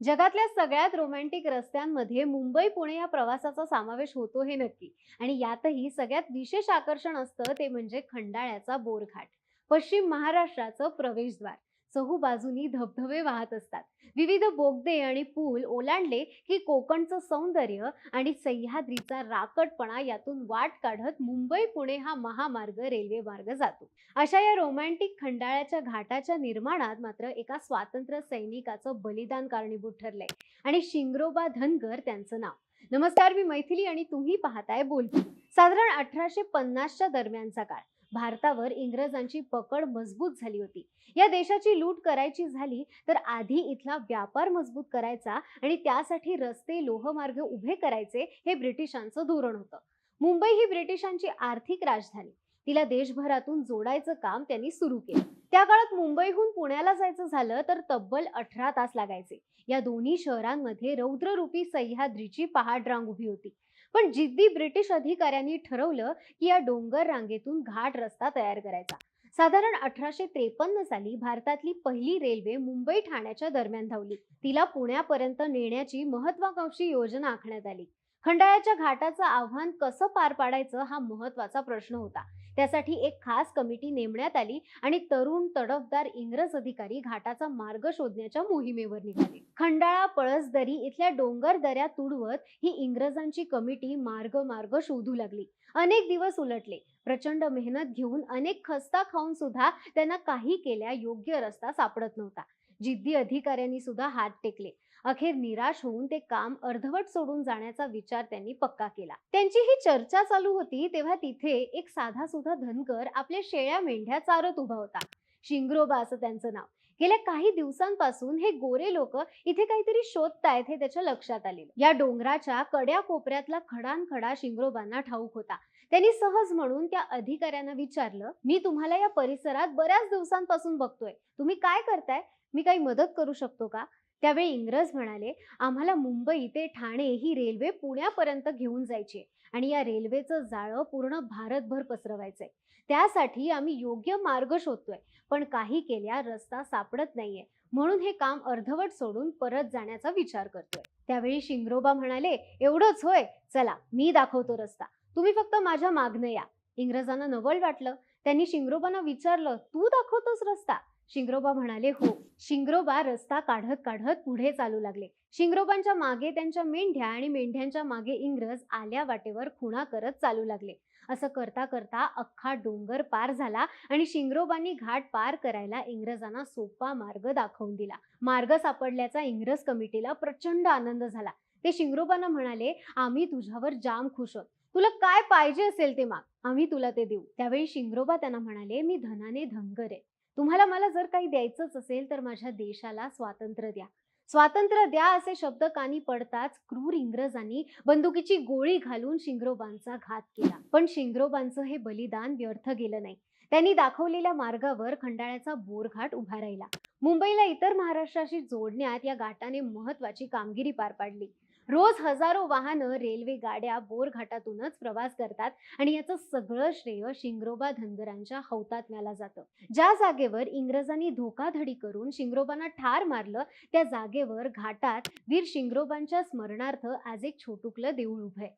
जगातल्या सगळ्यात रोमॅन्टिक रस्त्यांमध्ये मुंबई पुणे या प्रवासाचा समावेश होतो हे नक्की. आणि यातही सगळ्यात विशेष आकर्षण असतं ते म्हणजे खंडाळ्याचा बोरघाट, पश्चिम महाराष्ट्राचं प्रवेशद्वार. चहूबाजूनी धबधबे वाहत असतात. विविध बोगदे आणि पूल ओलांडले की कोकणचं सौंदर्य आणि सह्याद्रीचा राकटपणा यातून वाट काढत मुंबई पुणे हा महामार्ग रेल्वे मार्ग जातो. अशा या रोमॅन्टिक खंडाळ्याच्या घाटाच्या निर्माणात मात्र एका स्वातंत्र्य सैनिकाचं बलिदान कारणीभूत ठरलंय आणि शिंगरोबा धनगर त्यांचं नाव. नमस्कार, मी मैथिली आणि तुम्ही पाहताय बोलकी. साधारण 1850च्या दरम्यानचा काळ. भारतावर इंग्रजांची पकड मजबूत झाली होती. या देशाची लूट करायची झाली तर आधी इथला व्यापार मजबूत करायचा आणि त्यासाठी रस्ते लोहमार्ग उभे करायचे हे ब्रिटिशांचं धोरण होतं. मुंबई ही ब्रिटिशांची आर्थिक राजधानी. तिला देशभरातून जोडायचं काम त्यांनी सुरू केलं. त्या काळात मुंबईहून पुण्याला जायचं झालं तर तब्बल 18 तास लागायचे. या दोन्ही शहरांमध्ये रौद्ररूपी सह्याद्रीची पहाडरांग उभी होती. पण जिद्दी ब्रिटिश अधिकाऱ्यांनी ठरवलं की या डोंगर रांगेतून घाट रस्ता तयार करायचा. साधारण 1853 साली भारतातली पहिली रेल्वे मुंबई ठाण्याच्या दरम्यान धावली. तिला पुण्यापर्यंत नेण्याची महत्वाकांक्षी योजना आखण्यात आली. खंडाळ्याच्या घाटाचं आव्हान कसं पार पाडायचं हा महत्वाचा प्रश्न होता. त्यासाठी एक खास कमिटी नेमण्यात आली आणि तरुण तडफदार इंग्रज अधिकारी घाटाचा मार्ग शोधण्याच्या मोहिमेवर निघाले. खंडाळा पळसदरी इथल्या डोंगर दऱ्या तुडवत ही इंग्रजांची कमिटी मार्ग मार्ग शोधू लागली. अनेक दिवस उलटले. प्रचंड मेहनत घेऊन, अनेक खस्ता खाऊन सुद्धा त्यांना काही केल्या योग्य रस्ता सापडत नव्हता. जिद्दी अधिकाऱ्यांनी सुद्धा हात टेकले. अखेर निराश होऊन ते काम अर्धवट सोडून जाण्याचा विचार त्यांनी पक्का केला. त्यांची ही चर्चा चालू होती तेव्हा तिथे एक साधा सुद्धा धनगर आपल्या शेळ्या मेंढ्या चारत उभा होता. शिंगरोबा असं त्यांचं नाव. गेल्या काही दिवसांपासून हे गोरे लोक इथे काहीतरी शोधतायत हे त्याच्या लक्षात आलेलं. या डोंगराच्या कड्या कोपऱ्यातला खडानखडा शिंगरोबांना ठाऊक होता. त्यांनी सहज म्हणून त्या अधिकाऱ्यांना विचारलं, मी तुम्हाला या परिसरात बऱ्याच दिवसांपासून बघतोय, तुम्ही काय करताय? मी काही मदत करू शकतो का? त्यावेळी इंग्रज म्हणाले, आम्हाला मुंबई ते ठाणे ही रेल्वे पुण्यापर्यंत घेऊन जायची आणि या रेल्वेचं जाळं पूर्ण भारतभर पसरवायचंय. त्यासाठी आम्ही योग्य मार्ग शोधतोय, पण काही केल्या रस्ता सापडत नाहीये. म्हणून हे काम अर्धवट सोडून परत जाण्याचा विचार करतोय. त्यावेळी शिंगरोबा म्हणाले, एवढंच होय, चला मी दाखवतो रस्ता, तुम्ही फक्त माझ्या मागणं या. इंग्रजांना नवल वाटलं. त्यांनी शिंगरोबांना विचारलं, तू दाखवतोस रस्ता? शिंगरोबा म्हणाले, हो. शिंगरोबा रस्ता काढत काढत पुढे चालू लागले. शिंगरोबांच्या मागे त्यांच्या मेंढ्या आणि मेंढ्यांच्या मागे इंग्रज आल्या वाटेवर खुणा करत चालू लागले. असं करता करता अख्खा डोंगर पार झाला आणि शिंगरोबांनी घाट पार करायला इंग्रजांना सोपा मार्ग दाखवून दिला. मार्ग सापडल्याचा इंग्रज कमिटीला प्रचंड आनंद झाला. ते शिंगरोबांना म्हणाले, आम्ही तुझ्यावर जाम खुश आहोत. तुला काय पाहिजे असेल ते माग, आम्ही तुला ते देऊ. त्यावेळी शिंगरोबा त्यांना म्हणाले, मी धनाने धनगर आहे. तुम्हाला मला जर काही द्यायचंच असेल तर माझ्या देशाला स्वातंत्र्य द्या. स्वातंत्र्य द्या असे शब्द कानी पडताच क्रूर इंग्रजांनी बंदुकीची गोळी घालून शिंगरोबांचा घात केला. पण शिंगरोबांचं हे बलिदान व्यर्थ गेलं नाही. त्यांनी दाखवलेल्या मार्गावर खंडाळ्याचा बोरघाट उभा राहिला. मुंबईला इतर महाराष्ट्राशी जोडण्यात या घाटाने महत्वाची कामगिरी पार पाडली. रोज हजारो वाहनं, रेल्वे गाड्या बोरघाटातूनच प्रवास करतात आणि याचं सगळं श्रेय शिंगरोबा धनगरांच्या हौतात्म्याला जातं. ज्या जागेवर इंग्रजांनी धोकाधडी करून शिंगरोबांना ठार मारलं, त्या जागेवर घाटात वीर शिंगरोबांच्या स्मरणार्थ आज एक छोटुकलं देऊळ उभंय.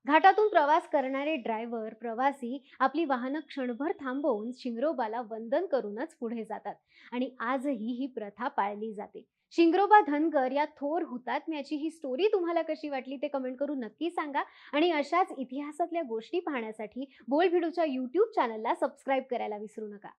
घाटातून प्रवास करणारे ड्रायव्हर, प्रवासी आपली वाहनं क्षणभर थांबवून शिंगरोबाला वंदन करूनच पुढे जातात आणि आजही ही प्रथा पाळली जाते. शिंगरोबा धनगर या थोर हुतात्म्याची ही स्टोरी तुम्हाला कशी वाटली ते कमेंट करून नक्की सांगा. आणि अशाच इतिहासातल्या गोष्टी पाहण्यासाठी बोलभिडूच्या YouTube चॅनलला सबस्क्राईब करायला विसरू नका.